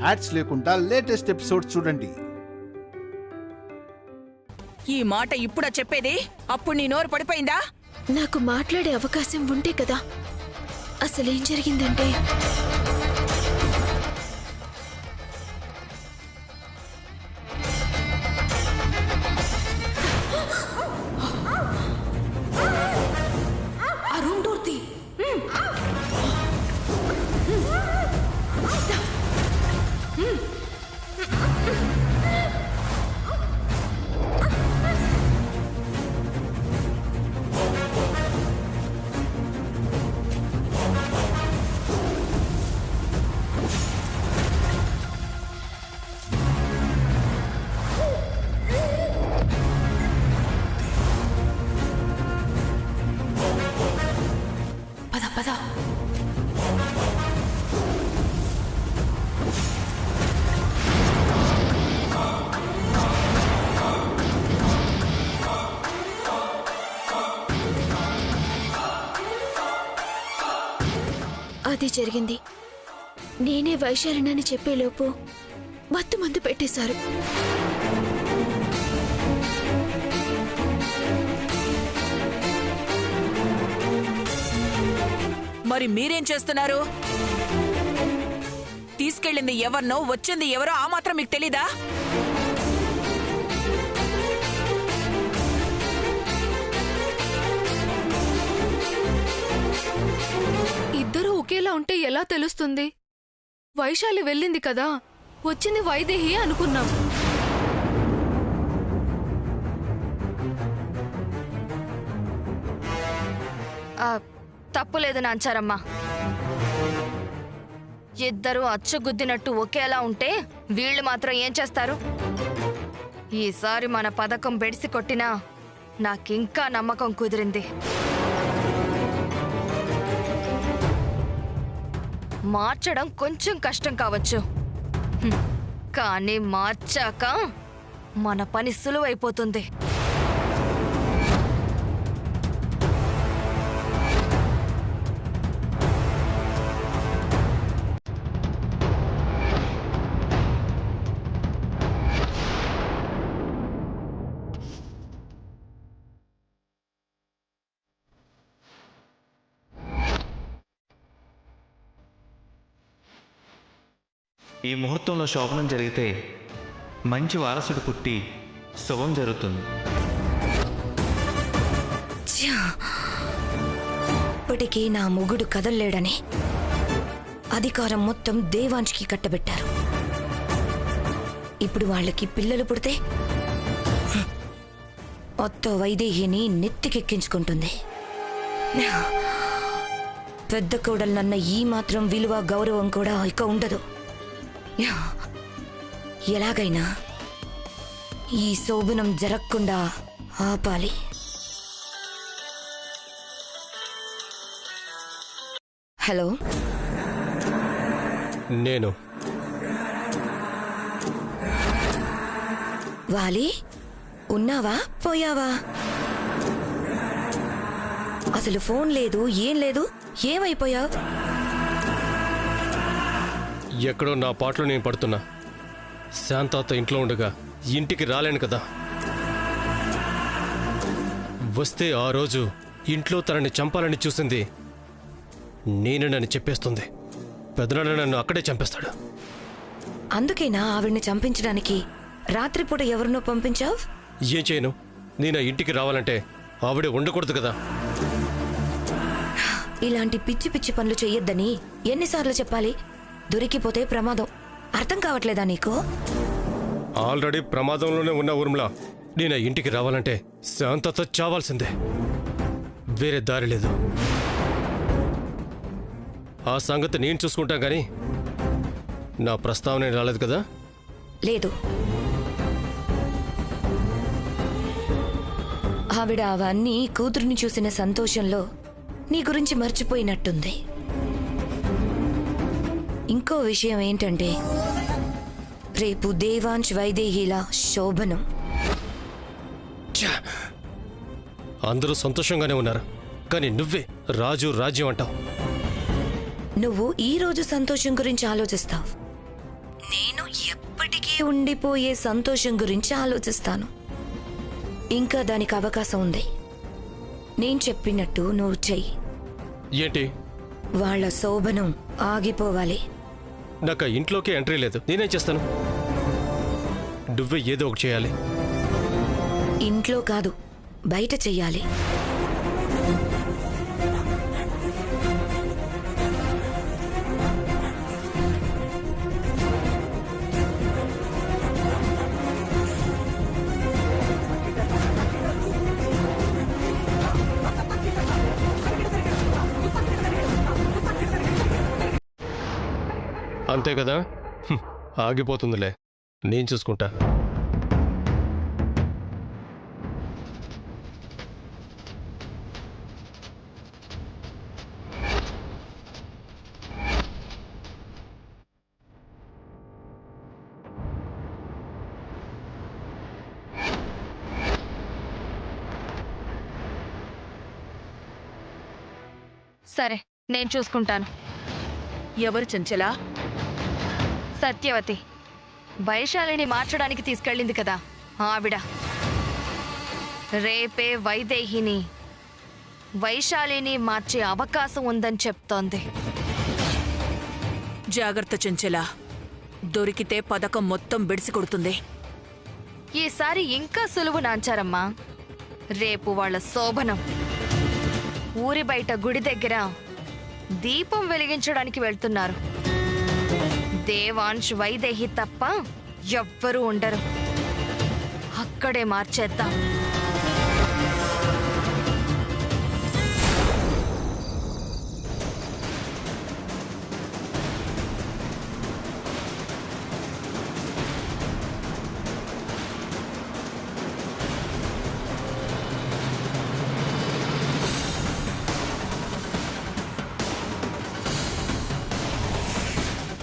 Ads లేకుండా latest episodes చూడండి. ఈ మాట ఇప్పుడా చెప్పేది? అప్పుడు నీ నోరు పడిపోయిందా? నాకు మాట్లాడే అవకాశం ఉంటే కదా. అసలేం జరిగిందంటే పద. అది జరిగింది. నేనే వైశాలినని చెప్పేలోపు మత్తు మందు పెట్టేశారు. మరి మీరేం చేస్తున్నారు? తీసుకెళ్ళింది ఎవరినో, వచ్చింది ఎవరో ఆ మాత్రం మీకు తెలీదా? ఇద్దరూ ఒకేలా ఉంటే ఎలా తెలుస్తుంది? వైశాలి వెళ్ళింది కదా, వచ్చింది వైదేహి అనుకున్నాం. తప్పులేదు నాంచారమ్మా. ఇద్దరూ అచ్చుగుద్దినట్టు ఒకేలా ఉంటే వీళ్ళు మాత్రం ఏం చేస్తారు? ఈసారి మన పథకం బెడిసి కొట్టినా నాకింకా నమ్మకం కుదిరింది. మార్చడం కొంచెం కష్టం కావచ్చు, కానీ మార్చాక మన పని సులువైపోతుంది. ఈ ముహూర్తంలో శోభనం జరిగితే మంచి వారసుడు పుట్టి శుభం జరుగుతుంది. ఇప్పటికీ నా మొగుడు కదల్లేడని అధికారం మొత్తం దేవాంష్కి కట్టబెట్టారు. ఇప్పుడు వాళ్ళకి పిల్లలు పుడితే అత్త వైదేహిని నెత్తికెక్కించుకుంటుంది. పెద్ద కోడలన్న ఈ మాత్రం విలువ గౌరవం కూడా ఇక ఉండదు. ఎలాగైనా ఈ శోభనం జరగకుండా ఆపాలి. హలో, నేను వాలి. ఉన్నావా పోయావా? అసలు ఫోన్ లేదు, ఏం లేదు. ఏమైపోయావు? ఎక్కడో నా పాటలో నేను పడుతున్నా. శాంతాత ఇంట్లో ఉండగా ఇంటికి రాలేను కదా. వస్తే ఆ రోజు ఇంట్లో తనని చంపాలని చూసింది నేనని చెప్పేస్తుంది. పెదనాన్న నన్ను అక్కడే చంపేస్తాడు. అందుకేనా ఆవిడ్ని చంపించడానికి రాత్రిపూట ఎవరినో పంపించావు? ఏం చేయను? నేను ఇంటికి రావాలంటే ఆవిడే ఉండకూడదు కదా. ఇలాంటి పిచ్చి పిచ్చి పనులు చెయ్యొద్దని ఎన్నిసార్లు చెప్పాలి? దొరికిపోతే ప్రమాదం. అర్థం కావట్లేదా నీకు? ఆల్రెడీ ప్రమాదంలోనే ఉన్న ఊర్మిళ నేను ఇంటికి రావాలంటే శాంతతో చావాల్సిందే. వేరే దారి లేదు. ఆ సంగతి నేను చూసుకుంటాం కానీ నా ప్రస్తావన రాలేదు కదా. లేదు, ఆవిడ అవన్నీ కూతురుని చూసిన సంతోషంలో నీ గురించి మర్చిపోయినట్టుంది. ఇంకో విషయం ఏంటంటే రేపు దేవాంశ్ వైదేహిల శోభనం. అందరూ సంతోషంగానే ఉన్నారు, కానీ నువ్వే రాజు రాజ్యం అంటావు. నువ్వు ఈ రోజు సంతోషం గురించి ఆలోచిస్తావు, ఉండిపోయే సంతోషం గురించి ఆలోచిస్తాను. ఇంకా దానికి అవకాశం ఉంది. నేను చెప్పినట్టు నువ్వు చెయ్యి. ఏంటి? వాళ్ళ శోభనం ఆగిపోవాలి. నాకు ఆ ఇంట్లోకి ఎంట్రీ లేదు. నేనేం చేస్తాను? నువ్వే ఏదో ఒకటి చేయాలి. ఇంట్లో కాదు, బయట చెయ్యాలి. అంతే కదా? ఆగిపోతుందిలే, నేను చూసుకుంటా. సరే, నేను చూసుకుంటాను. ఎవరు చంచలా? సత్యవతి వైశాలిని మార్చడానికి తీసుకెళ్ళింది కదా ఆవిడ. రేపే వైదేహిని వైశాలిని మార్చే అవకాశం ఉందని చెప్తోంది. జాగ్రత్త చంచలా, దొరికితే పథకం మొత్తం బెడిసి కొడుతుంది. ఈసారి ఇంకా సులువు నాంచారమ్మా. రేపు వాళ్ళ శోభనం. ఊరి బయట గుడి దగ్గర దీపం వెలిగించడానికి వెళ్తున్నారు. దేవాంశ్ వైదేహి తప్ప ఎవ్వరూ ఉండరు. అక్కడే మార్చేద్దాం.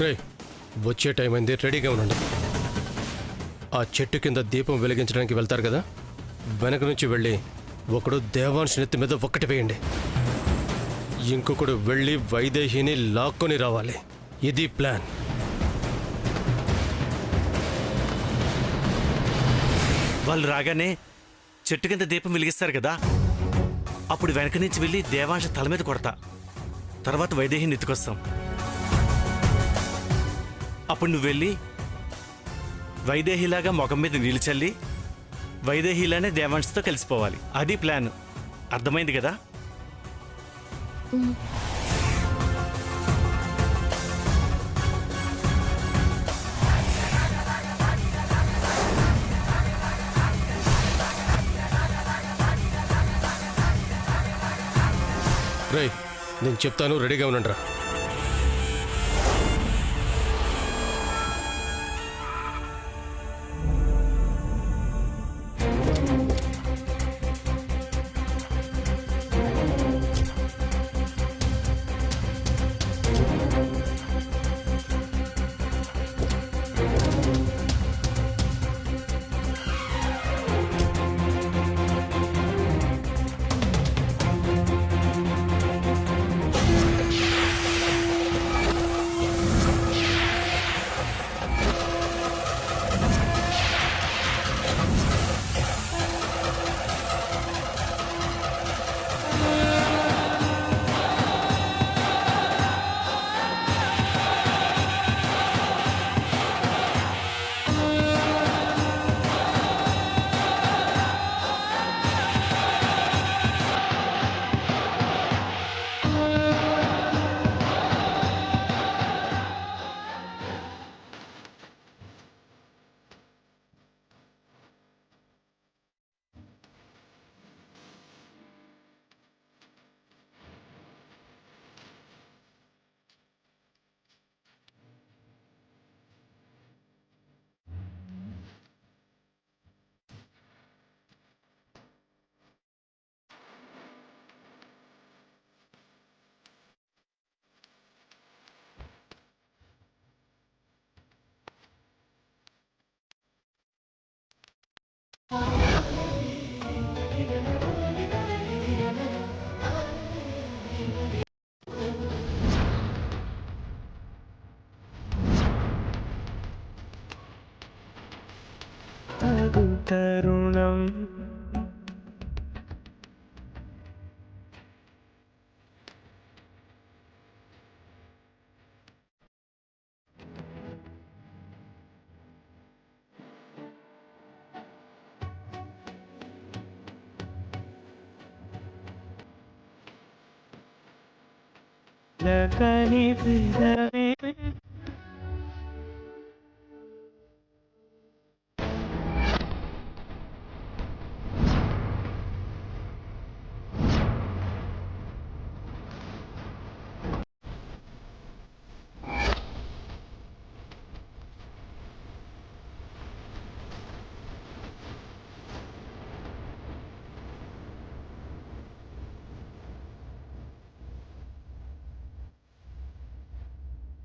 రే, వచ్చే టైం అయింది, రెడీగా ఉండండి. ఆ చెట్టు కింద దీపం వెలిగించడానికి వెళ్తారు కదా, వెనక నుంచి వెళ్ళి ఒకడు దేవాంశ్ నెత్తి మీద ఒక్కటి వేయండి. ఇంకొకడు వెళ్ళి వైదేహిని లాక్కొని రావాలి. ఇది ప్లాన్. వాళ్ళు రాగానే చెట్టు కింద దీపం వెలిగిస్తారు కదా, అప్పుడు వెనక నుంచి వెళ్ళి దేవాంశ తల మీద కొడతా. తర్వాత వైదేహిని ఎత్తుకొస్తాం. అప్పుడు నువ్వు వెళ్ళి వైదేహిలాగా ముఖం మీద నీళ్ళు చల్లి వైదేహిలానే దేవాంశతో కలిసిపోవాలి. అది ప్లాన్. అర్థమైంది కదా? రే, నేను చెప్తాను, రెడీగా ఉండండిరా.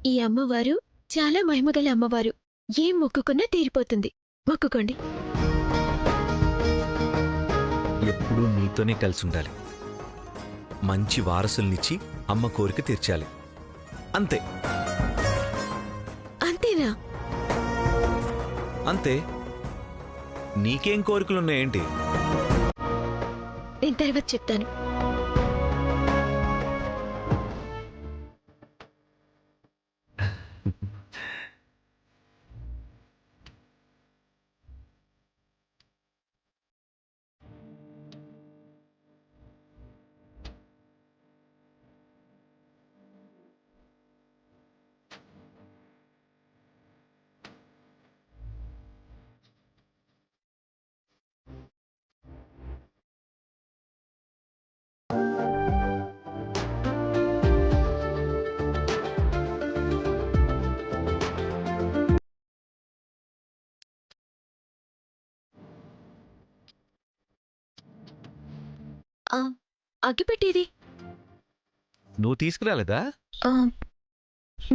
ఈ అమ్మవారు చాలా మహిమగల అమ్మవారు. ఏం మొక్కుకున్నా తీరిపోతుంది. మొక్కుకోండి. ఎప్పుడూ నీతోనే కలిసి ఉండాలి, మంచి వారసుల్నిచ్చి అమ్మ కోరిక తీర్చాలి, అంతే. అంతేనా? అంతే. నీకేం కోరికలున్నాయేంటి? నేను తర్వాత చెప్తాను. అగ్గిపెట్టేది నువ్వు తీసుకురాలేదా?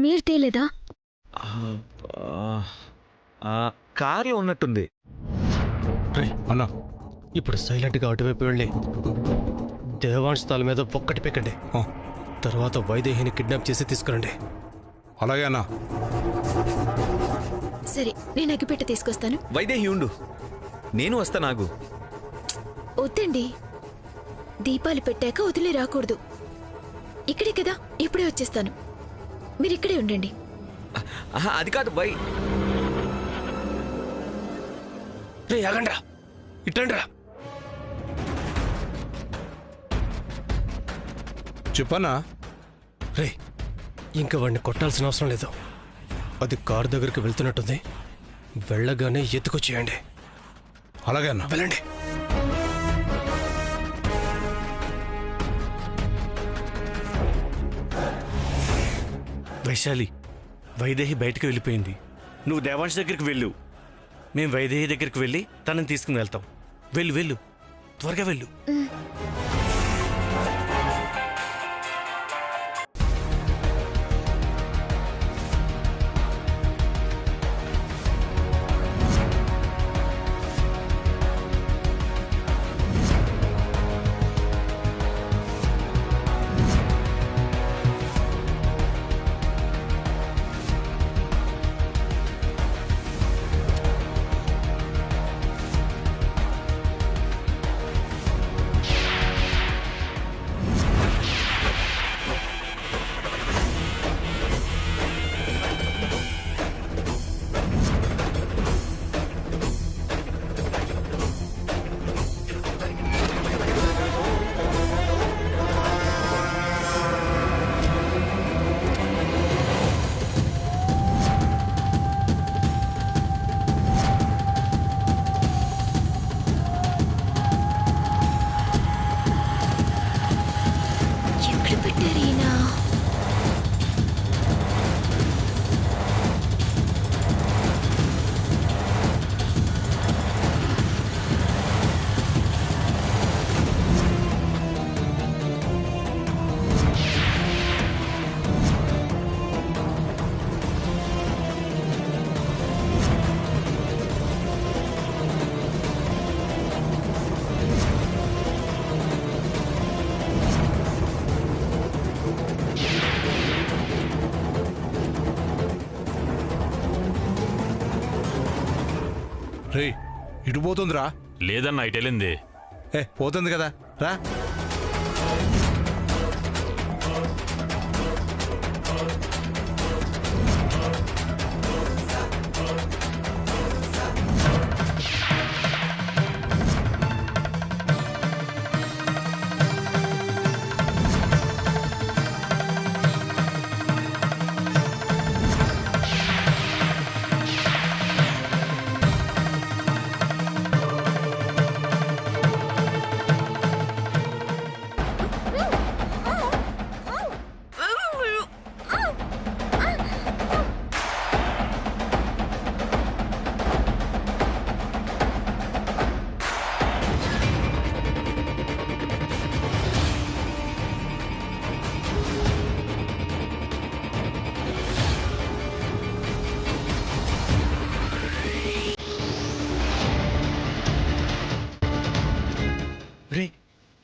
మీరు తేలేదా? కార్లో ఉన్నట్టుంది. అన్నా, ఇప్పుడు సైలెంట్గా అటువైపు వెళ్ళి దేవాంశ్ తాల మీద ఒక్కటి పెక్కండి. తర్వాత వైదేహిని కిడ్నాప్ చేసి తీసుకురండి. అలాగే అన్నా. సరే, నేను అగ్గిపెట్ట తీసుకొస్తాను. వైదేహి ఉండు, నేను వస్తా. నాగు వద్దండి, దీపాలు పెట్టాక వదిలి రాకూడదు. ఇక్కడే కదా, ఇప్పుడే వచ్చేస్తాను. మీరిక్కడే ఉండండి. అది కాదు బై. ఆగండ్రా, ఇట్టండ్రా. చెప్పనా? రే, ఇంకా వాడిని కొట్టాల్సిన అవసరం లేదు. అది కారు దగ్గరికి వెళ్తున్నట్టుంది. వెళ్ళగానే ఎత్తుకొచ్చేయండి. అలాగే అన్నా. వెళ్ళండి. వైశాలి, వైదేహి బయటకు వెళ్ళిపోయింది. నువ్వు దేవాంశ్ దగ్గరికి వెళ్ళు. మేము వైదేహి దగ్గరికి వెళ్ళి తనని తీసుకుని వెళ్తాం. వెళ్ళు వెళ్ళు, త్వరగా వెళ్ళు. రే, ఇటు పోతుందిరా. లేదన్నా, ఇటు వెళ్ళింది. పోతుంది కదా, రా.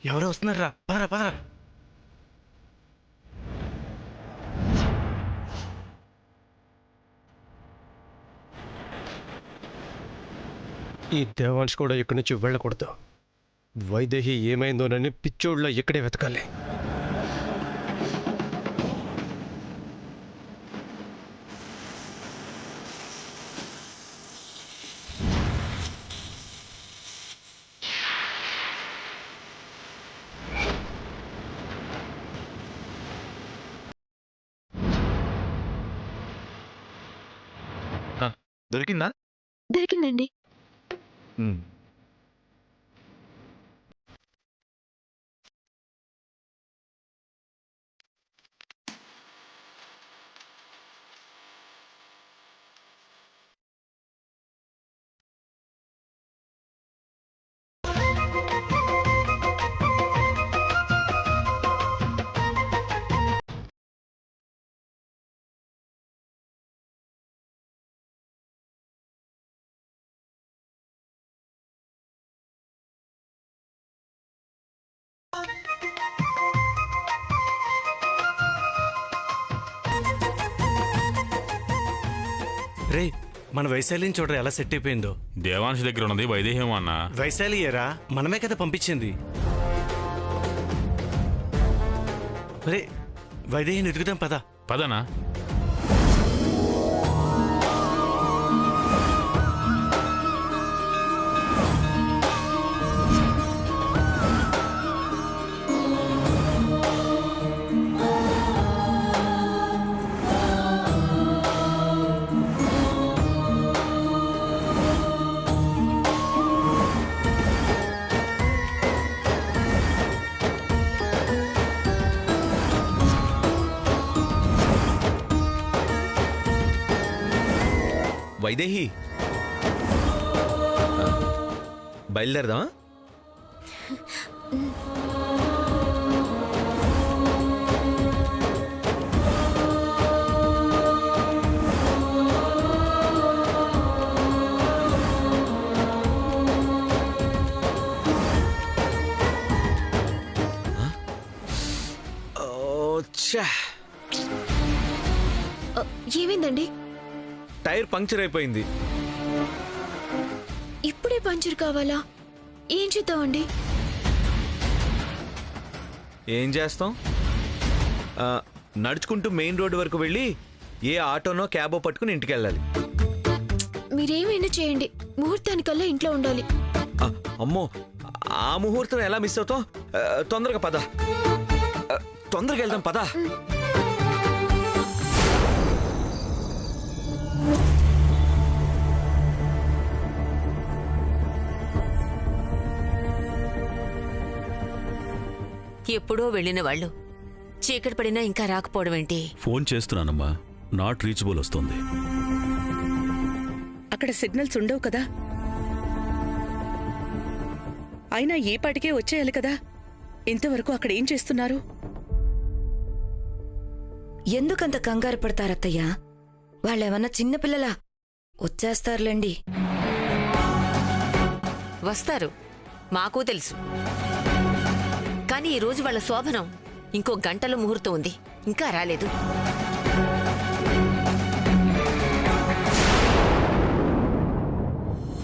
ఎవరో వస్తున్నారా? పదరా పదరా. ఈ దేవాంశ్ కూడా ఇక్కడి నుంచి వెళ్ళకూడదు. వైదేహి ఏమైందోనని పిచ్చోళ్ళ ఇక్కడే వెతకాలి. దొరికిందా? దొరికిందండి. రే, మన వైశాలిని చూడరా ఎలా సెట్ అయిపోయిందో. దేవాంశ్ దగ్గర ఉన్నది వైదేహ్యం అన్న. వైశాలి ఏరా, మనమే కదా పంపించింది. రే, వైదేహిని ఎదుగుదాం పద. పదనా? వైదేహి, బయలుదేరదామా? ఏమైందండి? టైర్ పంక్చర్ అయిపోయింది. ఇప్పుడే పంచర్ కావాలా? ఏం చేద్దామండి? ఏం చేస్తాం? నడుచుకుంటూ మెయిన్ రోడ్డు వరకు వెళ్ళి ఏ ఆటోనో క్యాబో పట్టుకుని ఇంటికి వెళ్ళాలి. మీరేమైనా చేయండి, ముహూర్తానికల్లా ఇంట్లో ఉండాలి. అమ్మో, ఆ ముహూర్తం ఎలా మిస్ అవుతాం? తొందరగా పద, తొందరగా వెళ్దాం పద. ఎప్పుడో వెళ్ళిన వాళ్ళు చీకటి పడినా ఇంకా రాకపోవడం ఏంటి? ఫోన్ చేస్తున్నానమ్మా, నాట్ రీచబుల్ వస్తుంది. అక్కడ సిగ్నల్స్ ఉండవు కదా. అయినా ఏ పాటికే వచ్చేయాలి కదా. ఇంతవరకు అక్కడ ఏం చేస్తున్నారు? ఎందుకంత కంగారు పడతారత్తయ్యా? వాళ్ళేమన్నా చిన్నపిల్లలా? వచ్చేస్తారులేండి. వస్తారు, మాకు తెలుసు. కానీ ఈరోజు వాళ్ళ శోభనం. ఇంకో గంటలో ముహూర్తం ఉంది, ఇంకా రాలేదు.